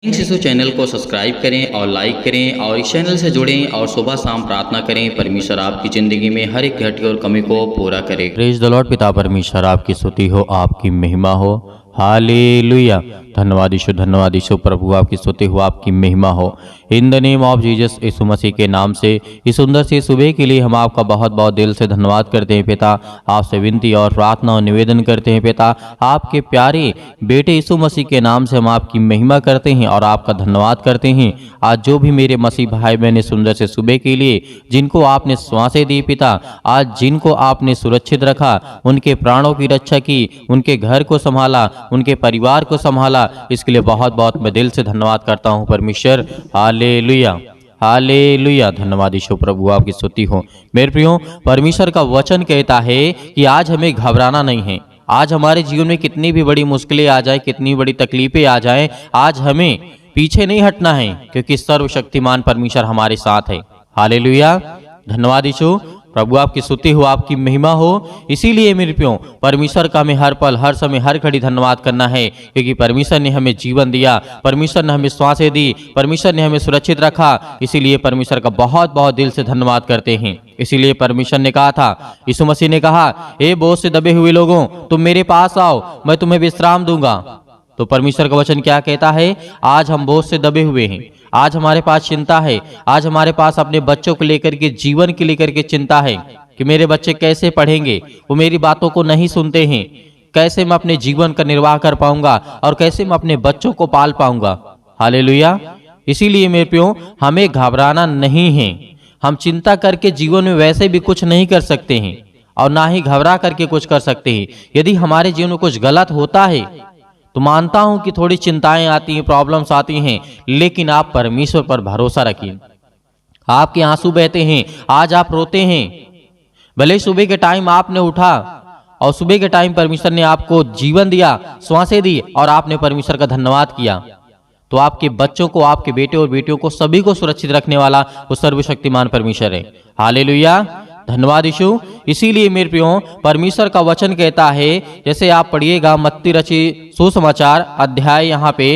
इन शिशु चैनल को सब्सक्राइब करें और लाइक करें और इस चैनल से जुड़ें और सुबह शाम प्रार्थना करें। परमेश्वर आपकी ज़िंदगी में हर एक घटी और कमी को पूरा करे। Praise the Lord. पिता परमेश्वर आपकी स्तुति हो, आपकी महिमा हो। हालेलुया। धन्यवाद यीशु प्रभु, आपकी स्तुति हो, आपकी महिमा हो। In the name of Jesus, Yeshu Masih के नाम से इस सुंदर सी सुबह के लिए हम आपका बहुत बहुत दिल से धन्यवाद करते हैं पिता। आपसे विनती और प्रार्थना और निवेदन करते हैं पिता, आपके प्यारे बेटे यीशु मसीह के नाम से हम आपकी महिमा करते हैं और आपका धन्यवाद करते हैं। आज जो भी मेरे मसीह भाई बहन सुंदर से सुबह के लिए जिनको आपने श्वासें दी पिता, आज जिनको आपने सुरक्षित रखा, उनके प्राणों की रक्षा की, उनके घर को संभाला, उनके परिवार को संभाला, इसके लिए बहुत बहुत मैं दिल से धन्यवाद करता हूँ परमेश्वर। Hallelujah hallelujah. धन्यवाद यीशु प्रभु, आपकी स्तुति हो। मेरे प्रियो, परमेश्वर का वचन कहता है कि आज हमें घबराना नहीं है। आज हमारे जीवन में कितनी भी बड़ी मुश्किलें आ जाए, कितनी बड़ी तकलीफें आ जाएं, आज हमें पीछे नहीं हटना है, क्योंकि सर्वशक्तिमान परमेश्वर हमारे साथ है। हालेलुया। धन्यवाद यीशु प्रभु, आपकी स्तुति हो, आपकी महिमा हो। इसीलिए मेरे प्रियो, परमेश्वर का हमें हर पल, हर समय, हर घड़ी धन्यवाद करना है, क्योंकि परमेश्वर ने हमें जीवन दिया, परमेश्वर ने हमें श्वासें दी, परमेश्वर ने हमें सुरक्षित रखा। इसीलिए परमेश्वर का बहुत बहुत दिल से धन्यवाद करते हैं। इसीलिए परमेश्वर ने कहा था, यीशु मसीह ने कहा, हे बोझ से दबे हुए लोगों, तुम मेरे पास आओ, मैं तुम्हें विश्राम दूंगा। तो परमेश्वर का वचन क्या कहता है? आज हम बोझ से दबे हुए हैं, आज हमारे पास चिंता है, आज हमारे पास अपने बच्चों को लेकर के, जीवन के लेकर के चिंता है कि मेरे बच्चे कैसे पढ़ेंगे, वो मेरी बातों को नहीं सुनते हैं, कैसे मैं अपने जीवन का निर्वाह कर पाऊंगा और कैसे मैं अपने बच्चों को पाल पाऊंगा। हालेलुया। इसीलिए मेरे प्रियो, हमें घबराना नहीं है। हम चिंता करके जीवन में वैसे भी कुछ नहीं कर सकते हैं और ना ही घबरा करके कुछ कर सकते हैं। यदि हमारे जीवन में कुछ गलत होता है तो मानता हूं कि थोड़ी चिंताएं आती हैं, प्रॉब्लम्स आती हैं, लेकिन आप परमेश्वर पर भरोसा रखिए। आपके आंसू बहते हैं, आज आप रोते हैं, भले सुबह के टाइम आपने उठा और सुबह के टाइम परमेश्वर ने आपको जीवन दिया, श्वासें दी और आपने परमेश्वर का धन्यवाद किया, तो आपके बच्चों को, आपके बेटे और बेटियों को, सभी को सुरक्षित रखने वाला वो सर्वशक्तिमान परमेश्वर है। हालेलुया। धन्यवाद यीशु। इसीलिए मेरे प्रियो, परमेश्वर का वचन कहता है, जैसे आप पढ़िएगा मत्ती रची सुसमाचार अध्याय यहाँ पे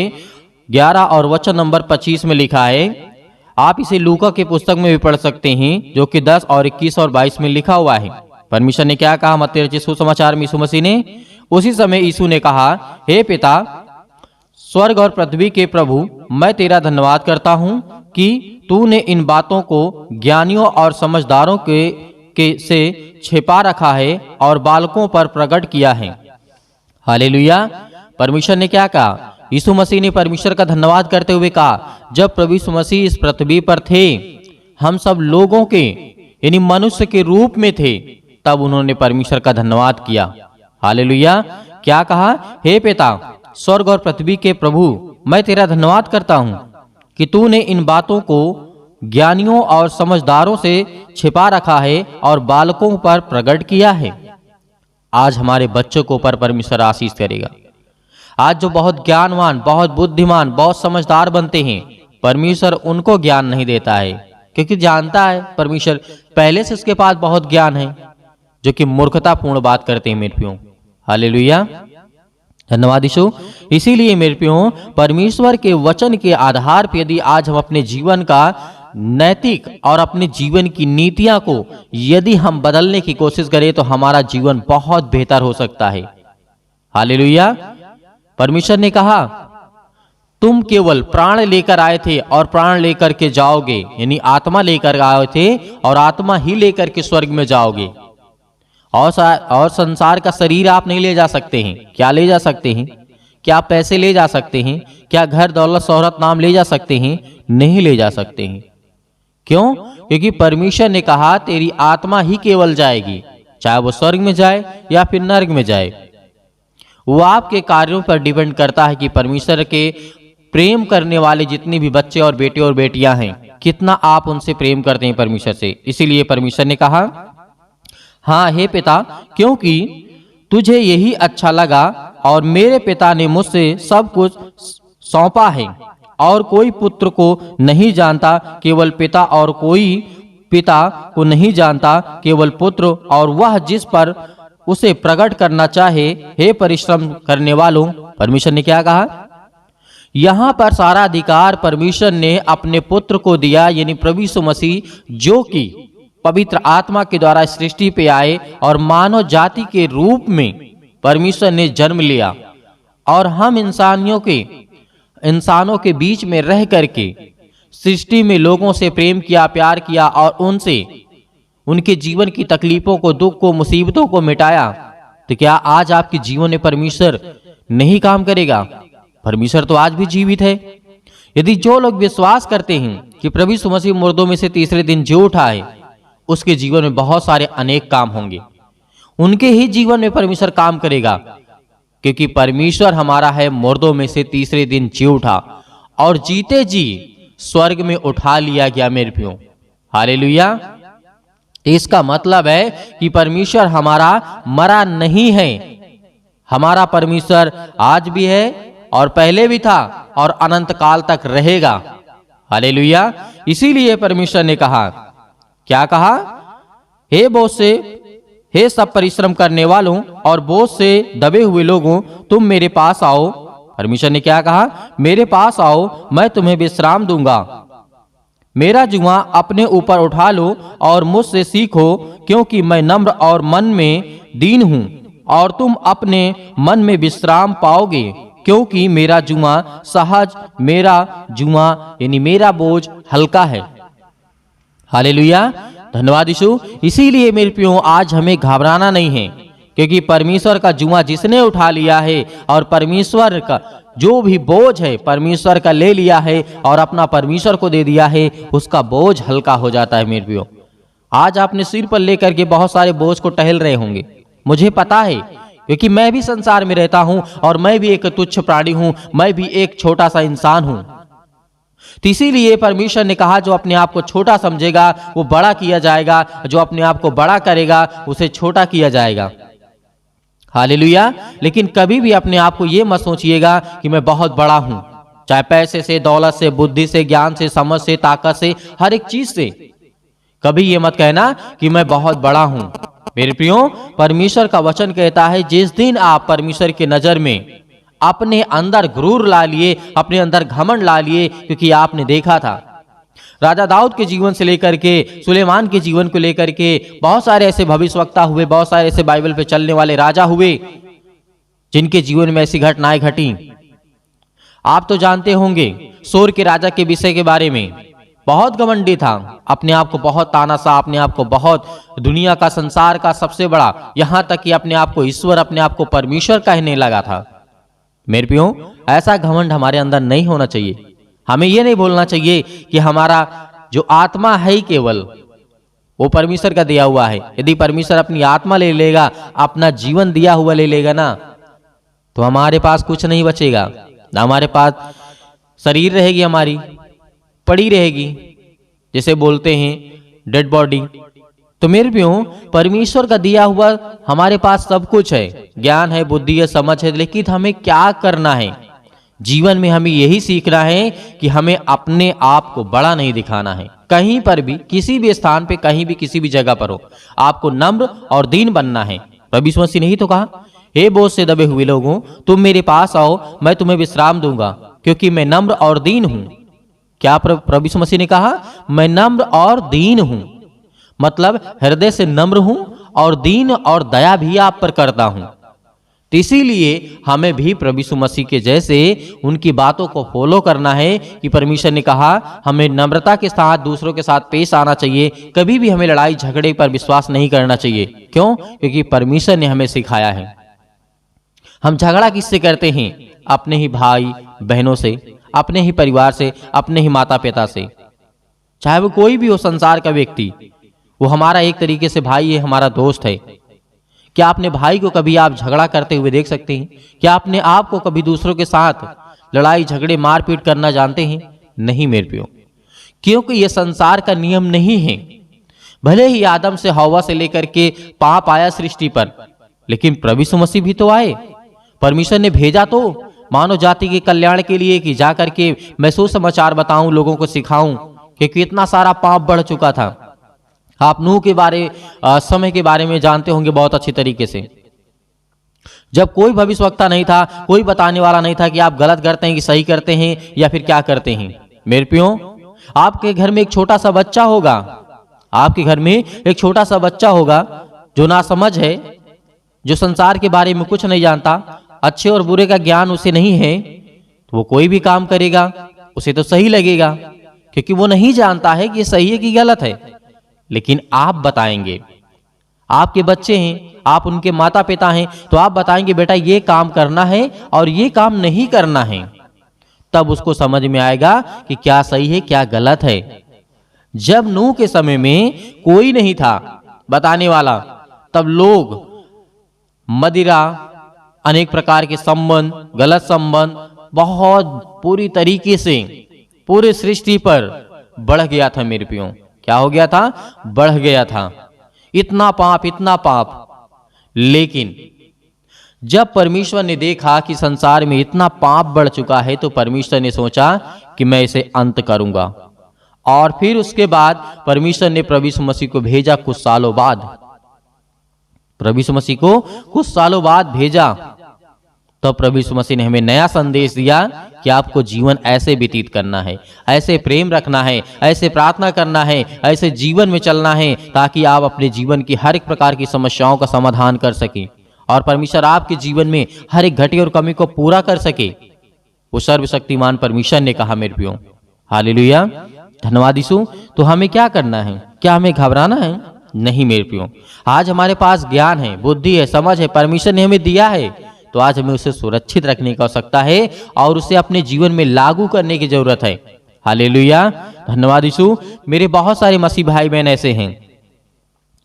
11 और वचन नंबर 25 में लिखा है। आप इसे लूका की पुस्तक में भी पढ़ सकते हैं, जो कि 10 और 21 और 22 में लिखा हुआ है। परमेश्वर ने क्या कहा मत्ती रची सुसमाचार में यीशु मसीह ने? उसी समय यीशु ने कहा, हे पिता, स्वर्ग और पृथ्वी के प्रभु, मैं तेरा धन्यवाद करता हूं कि तूने इन बातों को ज्ञानियों और समझदारों के से छिपा रखा है और बालकों पर प्रकट किया है। हालेलुया। परमेश्वर ने क्या कहा? यीशु मसीह ने परमेश्वर का धन्यवाद करते हुए कहा, जब प्रभु यीशु मसीह इस पृथ्वी पर थे, हम सब लोगों के यानी मनुष्य के रूप में थे, तब उन्होंने परमेश्वर का धन्यवाद किया। हालेलुया। क्या कहा? हे पिता, स्वर्ग और पृथ्वी के प्रभु, मैं तेरा धन्यवाद करता हूं कि तूने इन बातों को ज्ञानियों और समझदारों से छिपा रखा है और बालकों पर प्रकट किया है। आज हमारे बच्चों को ऊपर परमेश्वर आशीष करेगा। आज जो बहुत ज्ञानवान, बहुत बुद्धिमान, बहुत समझदार बनते हैं, परमेश्वर उनको ज्ञान नहीं देता है, क्योंकि जानता है परमेश्वर पहले से उसके पास बहुत ज्ञान है, जो कि मूर्खतापूर्ण बात करते हैं मेरे प्रियो। हालेलुया। धन्यवाद यीशु। इसीलिए मेरे प्रियो, परमेश्वर के वचन के आधार पर यदि आज हम अपने जीवन का नैतिक और अपने जीवन की नीतियां को यदि हम बदलने की कोशिश करें, तो हमारा जीवन बहुत बेहतर हो सकता है। हालेलुया। परमेश्वर ने कहा, तुम केवल प्राण लेकर आए थे और प्राण लेकर के जाओगे, यानी आत्मा लेकर आए थे और आत्मा ही लेकर के स्वर्ग में जाओगे। और संसार का शरीर आप नहीं ले जा सकते हैं। क्या ले जा सकते हैं? क्या पैसे ले जा सकते हैं? क्या घर दौलत शोहरत नाम ले जा सकते हैं? नहीं ले जा सकते हैं। क्यों? क्योंकि परमेश्वर ने कहा, तेरी आत्मा ही केवल जाएगी, चाहे वो स्वर्ग में जाए या फिर नरक में जाए। वो आपके कार्यों पर डिपेंड करता है कि परमेश्वर के प्रेम करने वाले जितने भी बच्चे और बेटे और बेटियां हैं, कितना आप उनसे प्रेम करते हैं परमेश्वर से। इसीलिए परमेश्वर ने कहा, हाँ हे पिता, क्योंकि तुझे यही अच्छा लगा और मेरे पिता ने मुझसे सब कुछ सौंपा है, और कोई पुत्र को नहीं जानता केवल पिता, और कोई पिता को नहीं जानता केवल पुत्र, और वह जिस पर उसे प्रकट करना चाहे। हे परिश्रम करने वालों, परमेश्वर ने क्या कहा? यहां पर सारा अधिकार परमेश्वर ने अपने पुत्र को दिया, यानी प्रभु यीशु मसीह, जो कि पवित्र आत्मा के द्वारा सृष्टि पे आए और मानव जाति के रूप में परमेश्वर ने जन्म लिया और हम इंसानों के बीच में रह करके सृष्टि में लोगों से प्रेम किया, प्यार किया और उनसे उनके जीवन की तकलीफों को, दुख को, मुसीबतों को मिटाया। तो क्या आज आपके जीवन में परमेश्वर नहीं काम करेगा? परमेश्वर तो आज भी जीवित है। यदि जो लोग विश्वास करते हैं कि प्रभु यीशु मसीह मुर्दों में से तीसरे दिन जी उठा है, उसके जीवन में बहुत सारे अनेक काम होंगे। उनके ही जीवन में परमेश्वर काम करेगा, क्योंकि परमेश्वर हमारा है मुर्दों में से तीसरे दिन जी उठा और जीते जी स्वर्ग में उठा लिया गया मेरे प्रियो। हालेलुया। इसका मतलब है कि परमेश्वर हमारा मरा नहीं है। हमारा परमेश्वर आज भी है और पहले भी था और अनंत काल तक रहेगा। हालेलुया। इसीलिए परमेश्वर ने कहा, क्या कहा? हे सब परिश्रम करने वालों और बोझ से दबे हुए लोगों, तुम मेरे पास आओ। परमेश्वर ने क्या कहा? मेरे पास आओ, मैं तुम्हें विश्राम दूंगा। मेरा जुआ अपने ऊपर उठा लो और मुझसे सीखो, क्योंकि मैं नम्र और मन में दीन हूं, और तुम अपने मन में विश्राम पाओगे, क्योंकि मेरा जुआ सहज, मेरा जुआ यानी मेरा बोझ हल्का है। हालेलुया। धन्यवाद यीशु। इसीलिए मेरे प्रियो, आज हमें घबराना नहीं है, क्योंकि परमेश्वर का जुआ जिसने उठा लिया है और परमेश्वर का जो भी बोझ है परमेश्वर का ले लिया है और अपना परमेश्वर को दे दिया है, उसका बोझ हल्का हो जाता है। मेरे प्रियो, आज आपने सिर पर लेकर के बहुत सारे बोझ को टहल रहे होंगे, मुझे पता है, क्योंकि मैं भी संसार में रहता हूं और मैं भी एक तुच्छ प्राणी हूं, मैं भी एक छोटा सा इंसान हूं। तो इसीलिए परमेश्वर ने कहा, जो अपने आप को छोटा समझेगा वो बड़ा किया जाएगा, जो अपने आप को बड़ा करेगा उसे छोटा किया जाएगा। हालेलुया। लेकिन कभी भी अपने आप को ये मत सोचिएगा कि मैं बहुत बड़ा हूं, चाहे पैसे से, दौलत से, बुद्धि से, ज्ञान से, समझ से, ताकत से, हर एक चीज से। कभी ये मत कहना कि मैं बहुत बड़ा हूं। मेरे प्रियो, परमेश्वर का वचन कहता है, जिस दिन आप परमेश्वर की नजर में अपने अंदर गुरूर ला लिए, अपने अंदर घमंड ला लिए, क्योंकि आपने देखा था राजा दाऊद के जीवन से लेकर के सुलेमान के जीवन को लेकर के बहुत सारे ऐसे भविष्यवक्ता हुए, बहुत सारे ऐसे बाइबल पे चलने वाले राजा हुए जिनके जीवन में ऐसी घटनाएं घटी। आप तो जानते होंगे सोर के राजा के विषय के बारे में, बहुत घमंडी था, अपने आप को बहुत तानाशाह, अपने आप को बहुत दुनिया का, संसार का सबसे बड़ा, यहां तक कि अपने आप को ईश्वर, अपने आप को परमेश्वर कहने लगा था। मेरे प्रियो, ऐसा घमंड हमारे अंदर नहीं होना चाहिए। हमें यह नहीं बोलना चाहिए कि हमारा जो आत्मा है केवल वो परमेश्वर का दिया हुआ है। यदि परमेश्वर अपनी आत्मा ले लेगा, अपना जीवन दिया हुआ ले लेगा ना, तो हमारे पास कुछ नहीं बचेगा ना। हमारे पास शरीर रहेगी, हमारी पड़ी रहेगी, जैसे बोलते हैं डेड बॉडी। तो मेरे प्रियो, परमेश्वर का दिया हुआ हमारे पास सब कुछ है, ज्ञान है, बुद्धि है, समझ है, लेकिन हमें क्या करना है जीवन में? हमें यही सीखना है कि हमें अपने आप को बड़ा नहीं दिखाना है। कहीं पर भी, किसी भी स्थान पे, कहीं भी, किसी भी जगह पर हो, आपको नम्र और दीन बनना है। प्रभु यीशु मसीह ने ही तो कहा, हे बोझ से दबे हुए लोगों, तुम मेरे पास आओ, मैं तुम्हें विश्राम दूंगा, क्योंकि मैं नम्र और दीन हूं। क्या प्रभु यीशु मसीह ने कहा? मैं नम्र और दीन हूं, मतलब हृदय से नम्र हूं और दीन और दया भी आप पर करता हूं। तो इसीलिए हमें भी प्रभु यीशु मसीह के जैसे उनकी बातों को फॉलो करना है कि परमेश्वर ने कहा हमें नम्रता के साथ दूसरों के साथ पेश आना चाहिए। कभी भी हमें लड़ाई झगड़े पर विश्वास नहीं करना चाहिए। क्यों? क्योंकि परमेश्वर ने हमें सिखाया है। हम झगड़ा किससे करते हैं? अपने ही भाई बहनों से, अपने ही परिवार से, अपने ही माता पिता से, चाहे वो कोई भी हो, संसार का व्यक्ति, वो हमारा एक तरीके से भाई है, हमारा दोस्त है। क्या अपने भाई को कभी आप झगड़ा करते हुए देख सकते हैं? क्या अपने आप को कभी दूसरों के साथ लड़ाई झगड़े मारपीट करना जानते हैं? नहीं मेरे प्रियो, क्योंकि ये संसार का नियम नहीं है। भले ही आदम से हवा से लेकर के पाप आया सृष्टि पर, लेकिन प्रभु यीशु मसीह भी तो आए। परमेश्वर ने भेजा तो मानव जाति के कल्याण के लिए कि जा करके मैं सुसमाचार बताऊं, लोगों को सिखाऊं, क्योंकि इतना सारा पाप बढ़ चुका था। आप नूह के समय के बारे में जानते होंगे बहुत अच्छी तरीके से। जब कोई भविष्यवक्ता नहीं था, कोई बताने वाला नहीं था कि आप गलत करते हैं कि सही करते हैं या फिर क्या करते हैं। मेरे प्रियो, आपके घर में एक छोटा सा बच्चा होगा, आपके घर में एक छोटा सा बच्चा होगा जो नासमझ है, जो संसार के बारे में कुछ नहीं जानता, अच्छे और बुरे का ज्ञान उसे नहीं है, तो वो कोई भी काम करेगा उसे तो सही लगेगा, क्योंकि वो नहीं जानता है कि ये सही है कि गलत है। लेकिन आप बताएंगे, आपके बच्चे हैं, आप उनके माता पिता हैं, तो आप बताएंगे बेटा ये काम करना है और ये काम नहीं करना है, तब उसको समझ में आएगा कि क्या सही है क्या गलत है। जब नूह के समय में कोई नहीं था बताने वाला, तब लोग मदिरा, अनेक प्रकार के संबंध, गलत संबंध बहुत पूरी तरीके से पूरे सृष्टि पर बढ़ गया था। मेरे प्रियो, क्या हो गया था? बढ़ गया था। इतना पाप, इतना पाप। लेकिन जब परमेश्वर ने देखा कि संसार में इतना पाप बढ़ चुका है, तो परमेश्वर ने सोचा कि मैं इसे अंत करूंगा। और फिर उसके बाद परमेश्वर ने प्रभु यीशु मसीह को भेजा कुछ सालों बाद। प्रभु यीशु मसीह को कुछ सालों बाद भेजा, तो प्रभु यीशु मसीह ने हमें नया संदेश दिया कि आपको जीवन ऐसे व्यतीत करना है, ऐसे प्रेम रखना है, ऐसे प्रार्थना करना है, ऐसे जीवन में चलना है, ताकि आप अपने जीवन की हर एक प्रकार की समस्याओं का समाधान कर सकें और परमेश्वर आपके जीवन में हर एक घटी और कमी को पूरा कर सके। वो सर्वशक्तिमान परमेश्वर ने कहा। मेरे प्रियो, हालेलुया, धन्यवाद यीशु। तो हमें क्या करना है? क्या हमें घबराना है? नहीं मेरे प्रियो, आज हमारे पास ज्ञान है, बुद्धि है, समझ है, परमेश्वर ने हमें दिया है, तो आज हमें उसे सुरक्षित रखने की आवश्यकता है और उसे अपने जीवन में लागू करने की जरूरत है। हालेलुया, धन्यवाद यीशु। मेरे बहुत सारे मसीह भाई बहन ऐसे हैं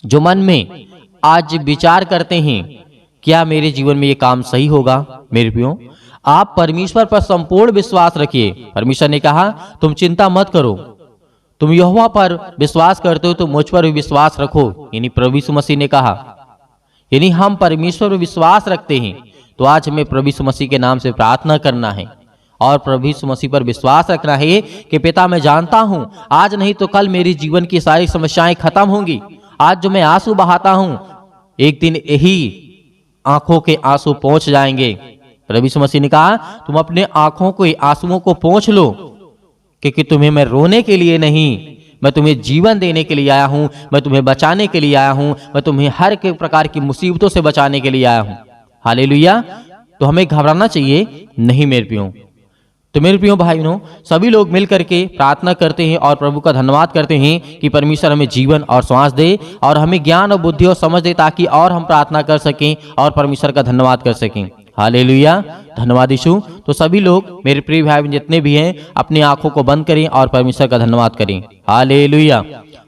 जो मन में आज विचार करते हैं, क्या मेरे जीवन में ये काम सही होगा? मेरे प्रियो, आप परमेश्वर पर संपूर्ण विश्वास रखिए। परमेश्वर ने कहा तुम चिंता मत करो, तुम यहोवा पर विश्वास करते हो तो मुझ पर भी विश्वास रखो। यानी प्रभु यीशु मसीह ने कहा, यानी हम परमेश्वर पर विश्वास रखते हैं, तो आज हमें प्रभु यीशु मसीह के नाम से प्रार्थना करना है और प्रभु यीशु मसीह पर विश्वास रखना है कि पिता मैं जानता हूं आज नहीं तो कल मेरे जीवन की सारी समस्याएं खत्म होंगी। आज जो मैं आंसू बहाता हूं, एक दिन यही आंखों के आंसू पहुंच जाएंगे। प्रभु यीशु मसीह ने कहा तुम अपने आंखों को, आंसुओं को पहुंच लो, क्योंकि तुम्हें मैं रोने के लिए नहीं, मैं तुम्हें जीवन देने के लिए आया हूं, मैं तुम्हें बचाने के लिए आया हूं, मैं तुम्हें हर एक प्रकार की मुसीबतों से बचाने के लिए आया हूं। हालेलुया। तो हमें घबराना चाहिए नहीं मेरे प्रियो। तो मेरे प्रियो भाइयों, सभी लोग मिल करके प्रार्थना करते हैं और प्रभु का धन्यवाद करते हैं कि परमेश्वर हमें जीवन और श्वास दे और हमें ज्ञान और बुद्धि और समझ दे, ताकि और हम प्रार्थना कर सकें और परमेश्वर का धन्यवाद कर सकें। हालेलुया, धन्यवाद यीशु। तो सभी लोग मेरे प्रिय भाई जितने भी हैं अपनी आंखों को बंद करें और परमेश्वर का धन्यवाद करें। हालेलुया,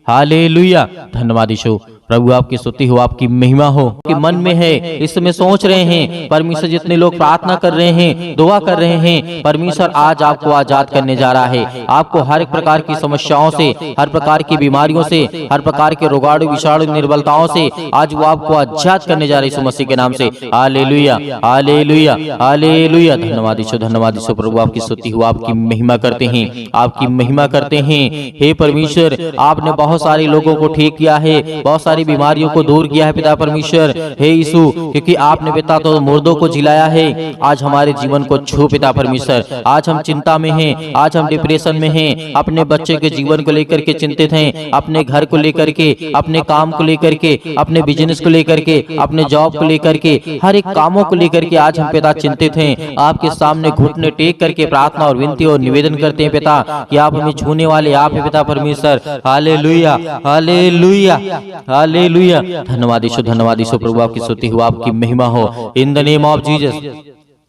हालेलुया, धन्यवाद यीशु। प्रभु आपकी स्तुति हो, आपकी महिमा हो। कि मन में है, इस समय सोच रहे हैं, परमेश्वर जितने लोग प्रार्थना कर रहे हैं, दुआ कर रहे हैं, परमेश्वर आज आपको आजाद करने जा रहा है। आपको हर एक प्रकार की समस्याओं से, हर प्रकार की बीमारियों से, हर प्रकार के रोगाणु विषाणु निर्बलताओं से आज वो आपको आजाद करने जा रहे हैं यीशु मसीह के नाम से। हालेलुया, हालेलुया, हालेलुया, धन्यवाद यीशु, धन्यवाद यीशु। प्रभु आपकी स्तुति हो, आपकी महिमा करते हैं, आपकी महिमा करते हैं। हे परमेश्वर, आपने बहुत सारे लोगों को ठीक किया है, बहुत सारी बीमारियों को दूर किया है पिता परमेश्वर। हे यीशु, क्योंकि आपने पिता तो मुर्दों को जिलाया है, आज हमारे जीवन को छू पिता परमेश्वर। आज हम चिंता में हैं, आज हम डिप्रेशन में हैं, अपने बच्चे के जीवन को लेकर के चिंतित हैं, अपने घर को लेकर के, अपने काम को लेकर के, अपने बिजनेस को लेकर के, अपने जॉब को लेकर के, हर एक कामों को लेकर के आज हम पिता चिंतित हैं। आपके सामने घुटने टेक करके प्रार्थना और विनती और निवेदन करते हैं पिता कि आप हमें छूने वाले आप है पिता परमेश्वर। हालेलुया, हालेलुया, हालेलुया, धन्यवाद यीशु, धन्यवाद यीशु। प्रभु आपकी स्तुति हो, आपकी महिमा हो। In the name of Jesus,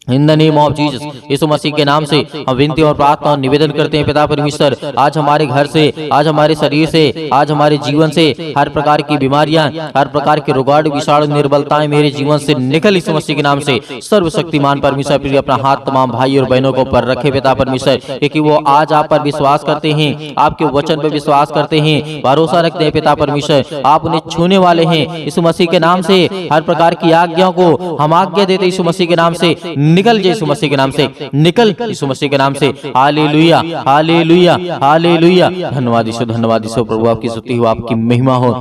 in the name of Jesus, Yeshu Masih के नाम से हम विनती और प्रार्थना और निवेदन करते हैं पिता परमेश्वर। आज हमारे घर से, आज हमारे शरीर से, आज हमारे जीवन से हर प्रकार की बीमारियां, हर प्रकार के रोगाणु विषाणु निर्बलताएं मेरे जीवन से निकल यीशु मसीह के नाम से। सर्वशक्तिमान परमेश्वर प्रिय अपना हाथ तमाम भाई और बहनों को पर रखे पिता परमेश्वर, क्योंकि वो आज आप पर विश्वास करते हैं, आपके वचन पर विश्वास करते हैं, भरोसा रखते हैं पिता परमेश्वर। आप उन्हें छूने वाले हैं यीशु मसीह के नाम से। हर प्रकार की आज्ञाओं को हम आज्ञा देते यीशु मसीह के नाम से, निकल जाए यीशु मसीह के नाम से, निकल यीशु मसीह के नाम से। हालेलुया, हालेलुया, हालेलुया, धन्यवाद यीशु, धन्यवाद यीशु। प्रभु आपकी स्तुति हो, आपकी महिमा हो।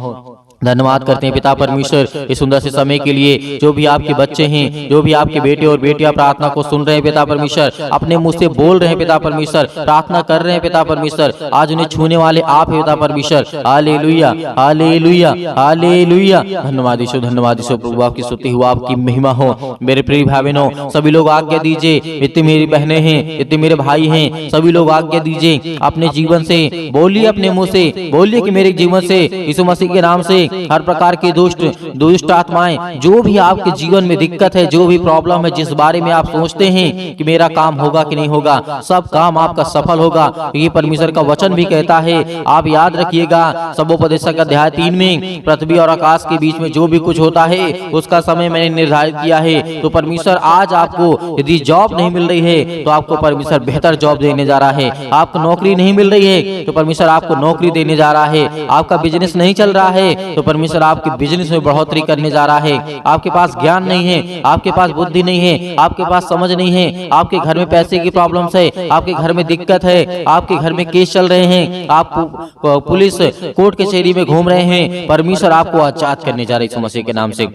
धन्यवाद करते हैं पिता परमेश्वर इस सुंदर से समय के लिए। जो भी आपके बच्चे हैं, जो भी आपके बेटे और बेटियां प्रार्थना को सुन रहे हैं पिता परमेश्वर, अपने मुंह से बोल रहे हैं पिता परमेश्वर, प्रार्थना कर रहे हैं पिता परमेश्वर, आज उन्हें छूने वाले आप हैं पिता परमेश्वर। Hallelujah hallelujah hallelujah. धन्यवाद यीशु, धन्यवाद यीशु प्रभु, आपकी स्तुति हो, आपकी महिमा हो। मेरे प्रिय भाई बहनों, सभी लोग आज्ञा दीजिए, इतनी मेरी बहनें हैं, इतने मेरे भाई हैं, सभी लोग आज्ञा दीजिए, अपने जीवन से बोलिए, अपने मुंह से बोलिए कि मेरे जीवन से यीशु मसीह के नाम से हर प्रकार की दुष्ट आत्माएं, जो भी आपके जीवन में दिक्कत है, जो भी प्रॉब्लम है, जिस बारे में आप सोचते हैं कि मेरा काम होगा कि नहीं होगा, सब काम आपका सफल होगा। ये परमेश्वर का वचन भी कहता है। आप याद रखिएगा, सबोपदेशक अध्याय 3 में पृथ्वी और आकाश के बीच में जो भी कुछ होता है उसका समय मैंने निर्धारित किया है। तो परमेश्वर आज आपको यदि जॉब नहीं मिल रही है तो आपको परमेश्वर बेहतर जॉब देने जा रहा है। आपको नौकरी नहीं मिल रही है तो परमेश्वर आपको नौकरी देने जा रहा है। आपका बिजनेस नहीं चल रहा है तो परमेश्वर आपके बिजनेस में बढ़ोतरी करने जा रहा है। आपके पास ज्ञान नहीं है, आपके पास बुद्धि नहीं है, आपके पास समझ नहीं है, आपके घर में पैसे की प्रॉब्लम्स है, आपके घर में दिक्कत है, आपके घर में केस चल रहे हैं, आप पुलिस कोर्ट कचहरी में घूम रहे हैं, परमेश्वर आपको आजाद करने जा रहे हैं यीशु मसीह के नाम से।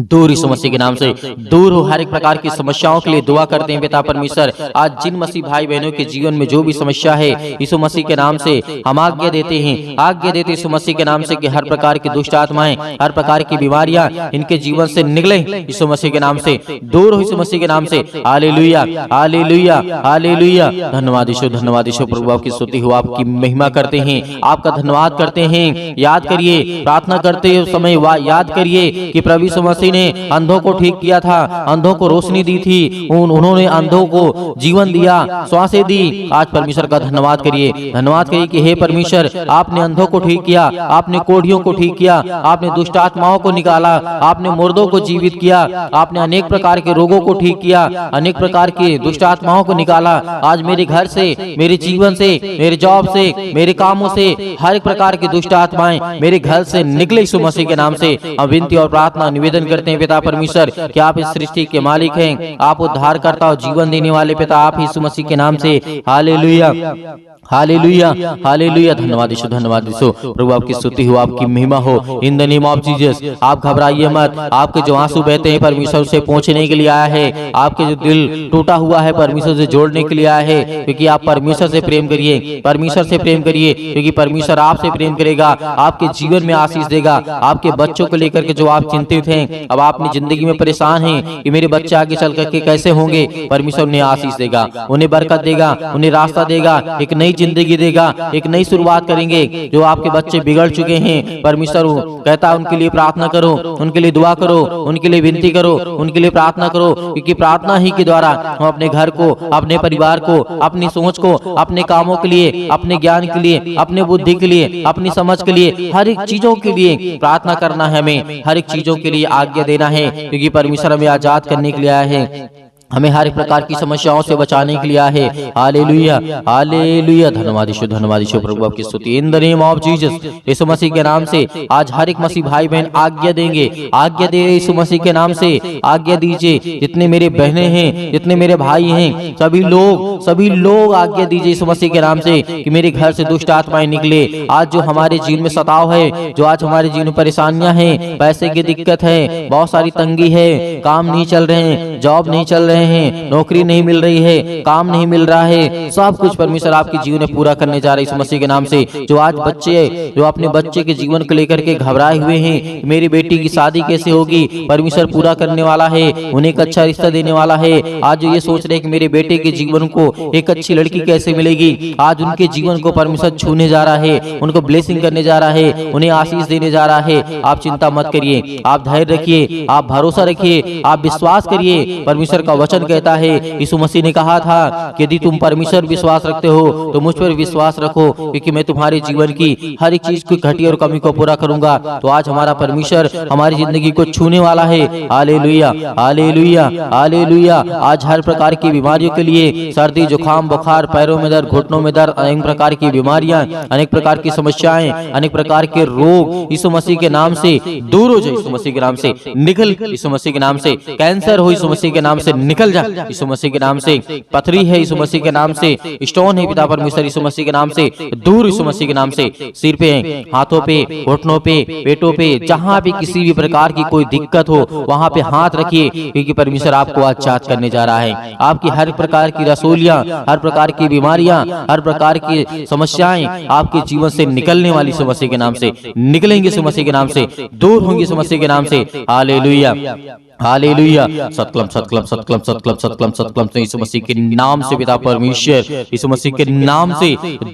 दूर यीशु मसीह के नाम से दूर हो हर एक प्रकार की समस्याओं के लिए दुआ करते हैं पिता परमेश्वर। आज जिन मसीह भाई बहनों के जीवन में जो भी समस्या है यीशु मसीह के नाम से हम आज्ञा देते हैं, आज्ञा देते यीशु मसीह के नाम से कि हर प्रकार की दुष्ट आत्माएं, हर प्रकार की बीमारियां इनके जीवन से निकले यीशु मसीह के नाम से, दूर हो यीशु मसीह के नाम से। Hallelujah hallelujah hallelujah. धन्यवाद यीशु, धन्यवाद यीशु प्रभु, आपकी स्तुति हो, आपकी महिमा करते हैं, आपका धन्यवाद करते हैं। याद करिए, प्रार्थना करते समय याद करिए कि प्रभु यीशु मसीह ने अंधों को ठीक किया था, अंधों को रोशनी दी थी, उन्होंने अंधों को जीवन दिया, श्वासें दी। आज परमेश्वर का धन्यवाद करिए, धन्यवाद करिए कि हे परमेश्वर, आपने अंधों को ठीक किया, आपने कोढ़ियों को ठीक किया, आपने दुष्ट आत्माओं को निकाला, आपने मुर्दों को जीवित किया, आपने अनेक प्रकार के रोगों को ठीक किया, अनेक प्रकार की दुष्ट आत्माओं को निकाला। आज मेरे घर से, मेरे जीवन से, मेरे जॉब से, मेरे कामों से हर एक प्रकार की दुष्ट आत्माएं मेरे घर से निकले यीशु मसीह के नाम से। हम विनती और प्रार्थना निवेदन करते हैं पिता परमेश्वर कि आप इस सृष्टि के मालिक हैं, आप उद्धारकर्ता और जीवन देने वाले पिता, आप यीशु मसीह के नाम से। Hallelujah hallelujah hallelujah. धन्यवाद यीशु, धन्यवाद यीशु प्रभु, आपकी स्तुति हो, आपकी महिमा हो। In the name of Jesus आप घबराइए मत। आपके जो आंसू बहते हैं परमेश्वर से पहुंचने के लिए आया है, आपके जो दिल टूटा हुआ है परमेश्वर से जोड़ने के लिए आया है, क्योंकि आप परमेश्वर से प्रेम करिए, परमेश्वर से प्रेम करिए, क्योंकि परमेश्वर आपसे प्रेम करेगा, आपके जीवन में आशीष देगा। आपके बच्चों को लेकर के जो आप चिंतित हैं, अब आप अपनी जिंदगी में परेशान हैं कि मेरे बच्चे आगे चल करके कैसे होंगे, परमेश्वर उन्हें आशीष देगा, उन्हें बरकत देगा, उन्हें रास्ता देगा, एक नई जिंदगी देगा, एक नई शुरुआत करेंगे। जो आपके बच्चे बिगड़ चुके हैं, परमेश्वर कहता है उनके लिए प्रार्थना करो, उनके लिए दुआ करो, उनके लिए विनती करो, उनके लिए प्रार्थना करो, क्योंकि प्रार्थना ही के द्वारा हम अपने घर को, अपने परिवार को, अपनी सोच को, अपने कामों के लिए, अपने ज्ञान के लिए, अपने बुद्धि के लिए, अपनी समझ के लिए, हर एक चीजों के लिए प्रार्थना करना है। हमें हर एक चीजों के लिए आज्ञा देना है, क्योंकि परमेश्वर हमें आजाद करने के लिए आया है, हमें हर एक प्रकार की समस्याओं से बचाने के लिए आया है। Hallelujah hallelujah. धन्यवाद यीशु, धन्यवाद यीशु प्रभु, आपकी स्तुति। In the name of Jesus Yeshu Masih के नाम से आज हर एक मसीह भाई बहन आज्ञा देंगे, आज्ञा दे यीशु मसीह के नाम से आज्ञा दीजिए। जितने मेरे बहनें हैं, जितने मेरे भाई हैं, सभी लोग आज्ञा दीजिए यीशु मसीह के नाम से कि मेरे घर से दुष्ट आत्माएं निकले। आज जो हमारे जीवन में सताव है, जो आज हमारे जीवन में परेशानियां हैं, पैसे की दिक्कत है, बहुत सारी तंगी है, काम नहीं चल रहे हैं, जॉब नहीं चल रहे हैं, नौकरी नहीं मिल रही है, काम नहीं मिल रहा है, सब कुछ परमेश्वर आपके जीवन में पूरा करने जा रहे हैं यीशु मसीह के नाम से। जो आज बच्चे, जो अपने बच्चे के जीवन को लेकर के घबराए हुए हैं, मेरी बेटी की शादी कैसे होगी, परमेश्वर पूरा करने वाला है, उन्हें एक अच्छा रिश्ता देने वाला है। आज जो ये सोच रहे हैं कि मेरे बेटे के जीवन को एक अच्छी लड़की कैसे मिलेगी, आज उनके जीवन को परमेश्वर छूने जा रहा है, उनको ब्लेसिंग करने जा रहा है, उन्हें आशीष देने जा रहा है। आप चिंता मत करिए, आप धैर्य रखिए, आप भरोसा रखिए, आप विश्वास करिए। परमेश्वर का वचन कहता है, यीशु मसीह ने कहा था कि यदि तुम परमेश्वर विश्वास रखते हो तो मुझ पर विश्वास रखो, क्योंकि मैं तुम्हारे जीवन की हर एक चीज की घटी और कमी को पूरा करूंगा। तो आज हमारा परमेश्वर हमारी जिंदगी को छूने वाला है। Hallelujah hallelujah hallelujah. आज हर प्रकार की बीमारियों के लिए, सर्दी जुकाम बुखार, पैरों में दर्द, घुटनों में दर्द, अनेक प्रकार की बीमारियां, अनेक प्रकार की समस्याएं, अनेक प्रकार के रोग यीशु मसीह के नाम से दूर हो जाए, यीशु मसीह के नाम से निकल, यीशु मसीह के नाम से कैंसर हो, यीशु मसीह के नाम से निकल निकल जा यीशु मसीह के नाम से। पथरी है यीशु मसीह के नाम से, स्टोन है पिता परमेश्वर यीशु मसीह के नाम से दूर यीशु मसीह के नाम से। सिर पे, हाथों पे, घुटनों पे, पेटों पे, जहां भी किसी भी प्रकार की कोई दिक्कत हो वहां पे हाथ रखिए, क्योंकि परमेश्वर आपको आज जांच करने जा रहा है। आपकी हर प्रकार की रसोलियां, हर प्रकार की बीमारियां, हर प्रकार की समस्याएं आपके जीवन से निकलने वाली यीशु मसीह के नाम से निकलेंगे, यीशु मसीह के नाम से दूर होंगे, यीशु मसीह के नाम से। Hallelujah hallelujah. सतक्लम सतक्लम सतक्लम सतक्लम सतक्लम सतक्लम यीशु मसीह के नाम से पिता परमेश्वर यीशु मसीह के नाम से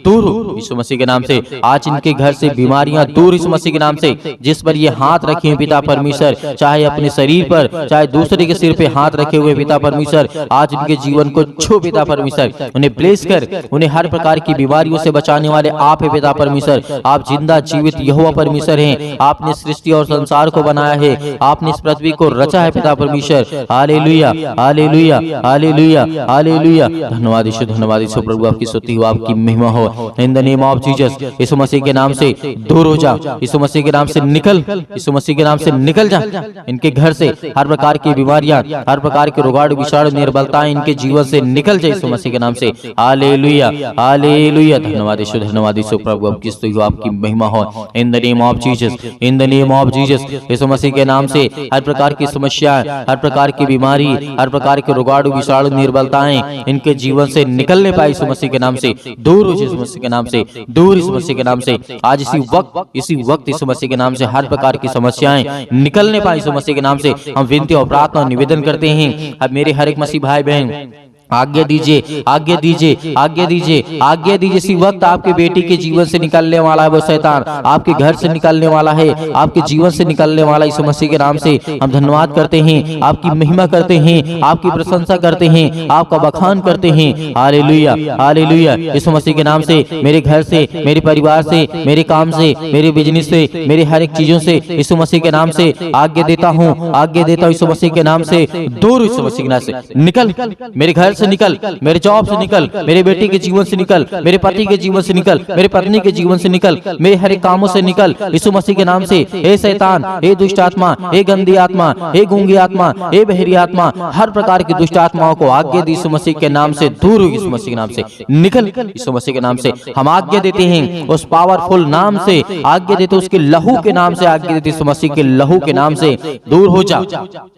दूर हो, यीशु मसीह के नाम से। आज इनके घर से बीमारियां दूर यीशु मसीह के नाम से। जिस पर ये हाथ रखे हैं पिता परमेश्वर, चाहे अपने शरीर पर, चाहे दूसरे के सिर पे हाथ रखे हुए पिता परमेश्वर, आज इनके जीवन को छू पिता परमेश्वर, उन्हें ब्लेस कर, उन्हें हर प्रकार की बीमारियों से बचाने वाले आप है पिता परमेश्वर। आप जिंदा जीवित यहोवा परमेश्वर हैं। आपने सृष्टि और संसार को बनाया है, आपने इस पृथ्वी को रचा है पिता परमेश्वर। Hallelujah hallelujah hallelujah hallelujah. धन्यवाद यीशु, धन्यवाद यीशु प्रभु, आपकी स्तुति हो, आपकी महिमा हो। In the name of Jesus, Yeshu Masih के नाम से दूर हो जा, यीशु मसीह के नाम से निकल, यीशु मसीह के नाम से निकल जा। इनके घर से हर प्रकार की बीमारियां, हर प्रकार के रोगाणु विषाणु निर्बलताएं इनके जीवन से निकल जाए यीशु मसीह के नाम से। Hallelujah hallelujah. धन्यवाद यीशु, धन्यवाद यीशु प्रभु, आपकी स्तुति हो, आपकी महिमा हो। In the name of Jesus, in the name of Jesus, Yeshu Masih के नाम से हर प्रकार की समस्या, हर प्रकार की बीमारी, हर प्रकार के रोगाणु विषाणु निर्बलताएं इनके जीवन से निकलने पाए यीशु मसीह के नाम से दूर हो, यीशु मसीह के नाम से दूर, यीशु मसीह के नाम से। आज इसी वक्त यीशु मसीह के नाम से हर प्रकार की समस्याएं निकलने पाए यीशु मसीह के नाम से। हम विनती और प्रार्थना और निवेदन करते हैं। अब मेरे हर एक मसीह भाई बहन आज्ञा दीजिए, आज्ञा दीजिए, आज्ञा दीजिए, आज्ञा दीजिए। इसी वक्त आपके बेटी के जीवन से निकलने वाला है वो शैतान, आपके घर से निकलने वाला है, आपके जीवन से निकलने वाला यीशु मसीह के नाम से हम धन्यवाद करते हैं, आपकी महिमा करते हैं, आपकी प्रशंसा करते हैं, आपका बखान करते हैं। Hallelujah hallelujah. यीशु मसीह के नाम से मेरे घर से, मेरे परिवार से, मेरे काम से, मेरे बिजनेस से, मेरे हर एक चीजों से यीशु मसीह के नाम से आज्ञा देता हूँ, आज्ञा देता हूँ यीशु मसीह के नाम से दूर, यीशु मसीह के नाम से निकल, मेरे घर से निकल, मेरे जॉब से निकल, मेरे बेटे के जीवन से निकल, मेरे पति के जीवन से निकल, मेरे पत्नी के जीवन से निकल, मेरे हर एक कामों से निकल यीशु मसीह के नाम से। हे शैतान, हे दुष्ट आत्मा, हे गंदी आत्मा, हे गूंगी आत्मा, हे बहरी आत्मा, हर प्रकार की दुष्ट आत्माओं को आज्ञा दी यीशु मसीह के नाम से दूर हो, यीशु मसीह के नाम से निकल, यीशु मसीह के नाम से हम आज्ञा देते हैं। उस पावरफुल नाम से आज्ञा देते, उसके लहू के नाम से आज्ञा देते, यीशु मसीह के लहू के नाम से दूर हो जा,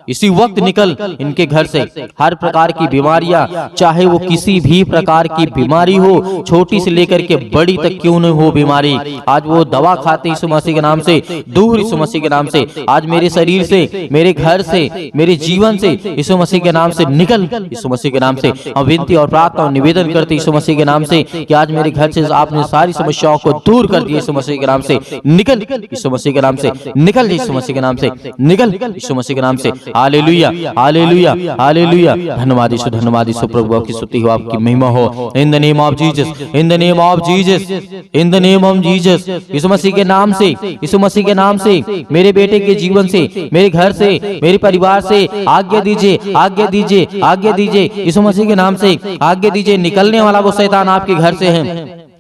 इसी वक्त निकल इनके घर से। हर प्रकार की बीमारियां, चाहे वो किसी भी प्रकार की बीमारी हो, छोटी से लेकर के बड़ी तक क्यों न हो बीमारी, आज वो दवा खाते यीशु मसीह के नाम से दूर, यीशु मसीह के नाम से। आज मेरे शरीर से, मेरे घर से, मेरे जीवन से यीशु मसीह के नाम से निकल, यीशु मसीह के नाम से हम विनती और प्रार्थना और निवेदन करते यीशु मसीह के नाम से कि आज मेरे घर से आपने सारी समस्याओं को दूर कर दिया यीशु मसीह के नाम से निकल, यीशु मसीह के नाम से निकल, यीशु मसीह के नाम से निकल, यीशु मसीह के नाम से। Hallelujah hallelujah hallelujah. धन्यवाद यीशु, धन्यवाद यीशु प्रभु, आपकी स्तुति हो, आपकी महिमा हो। In the name of Jesus, in the name of Jesus, in the name of Jesus, Yeshu Masih के नाम से, यीशु मसीह के नाम से मेरे बेटे के जीवन से, मेरे घर से, मेरे परिवार से आज्ञा दीजिए, आज्ञा दीजिए, आज्ञा दीजिए यीशु मसीह के नाम से आज्ञा दीजिए। निकलने वाला वो शैतान आपके घर से है,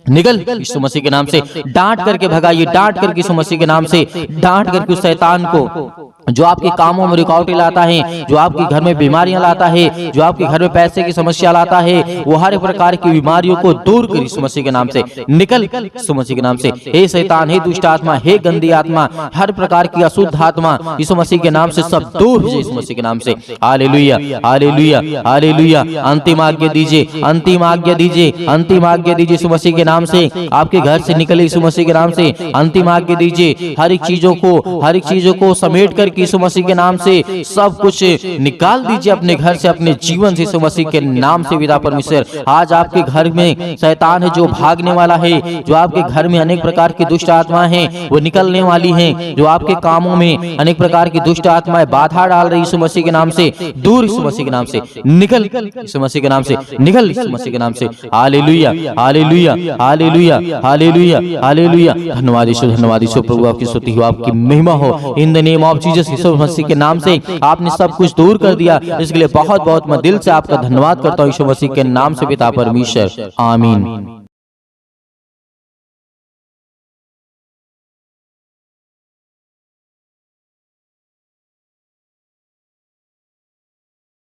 निकल यीशु मसीह के नाम से। डांट करके भगाइए, डांट करके यीशु मसीह के नाम से डांट करके उस शैतान को जो आपके कामों में रुकावटें लाता है, जो आपके घर में बीमारियां लाता है, जो आपके घर में पैसे की समस्या लाता है, वो हर प्रकार की बीमारियों को दूर कर यीशु मसीह के नाम से निकल, यीशु मसीह के नाम से। हे शैतान, हे दुष्ट आत्मा, हे गंदी आत्मा, हर प्रकार की अशुद्ध आत्मा यीशु मसीह के नाम से सब दूर हो जाए यीशु मसीह के नाम से। Hallelujah hallelujah hallelujah. अंतिम आज्ञा दीजिए, अंतिम आज्ञा दीजिए, अंतिम आज्ञा दीजिए यीशु मसीह के नाम से। आपके घर से निकले यीशु मसीह के नाम से अंतिम आज्ञा दीजिए। हर एक चीजों को समेट कर यीशु मसीह के नाम से सब कुछ निकाल दीजिए अपने घर से, अपने जीवन से यीशु मसीह के नाम से। पिता परमेश्वर, आज आपके घर में शैतान है जो भागने वाला है, जो आपके घर में अनेक प्रकार की दुष्ट आत्माएं हैं वो निकलने वाली हैं, जो आपके कामों में अनेक प्रकार की दुष्ट आत्माएं बाधा डाल रही यीशु मसीह के नाम से दूर, यीशु मसीह के नाम से निकल, यीशु मसीह के नाम से निकल, यीशु मसीह के नाम से। Hallelujah hallelujah hallelujah hallelujah hallelujah. धन्यवाद यीशु, धन्यवाद यीशु प्रभु, आपकी स्तुति हो, आपकी महिमा हो। In the name of Jesus, Yeshu Masih के नाम से आपने सब कुछ दूर कर दिया, इसके लिए बहुत बहुत मैं दिल से आपका धन्यवाद करता हूँ यीशु मसीह के नाम से पिता परमेश्वर, आमीन।